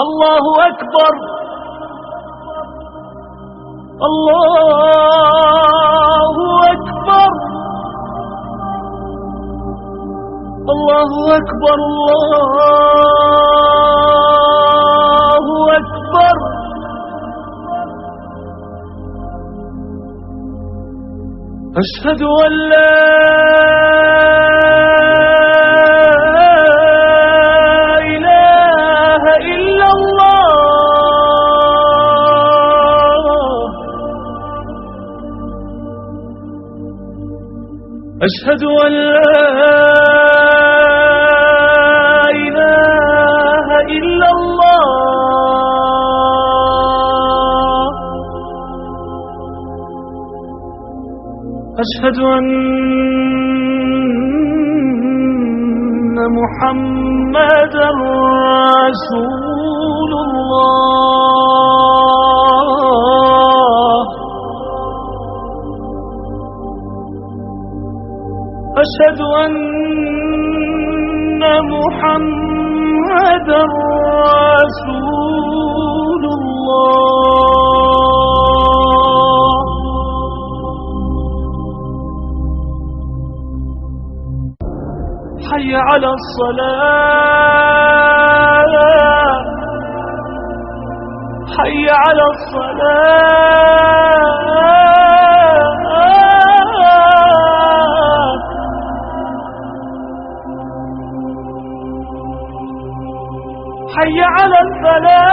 الله أكبر الله أكبر الله أكبر الله أكبر أشهد أن لا إله إلا الله أشهد أن لا إله إلا الله أشهد أن محمدًا رسول الله أشهد أن محمدًا رسول الله حي على الصلاة حي على الصلاة حي على الفلاح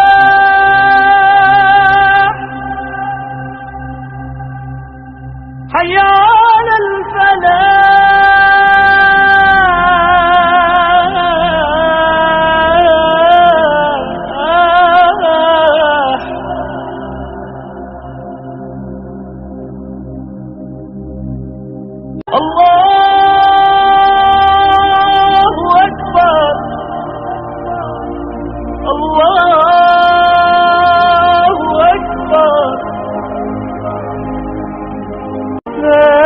حي على الفلاح الله أكبر الله أكبر لا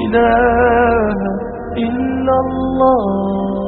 إله إلا الله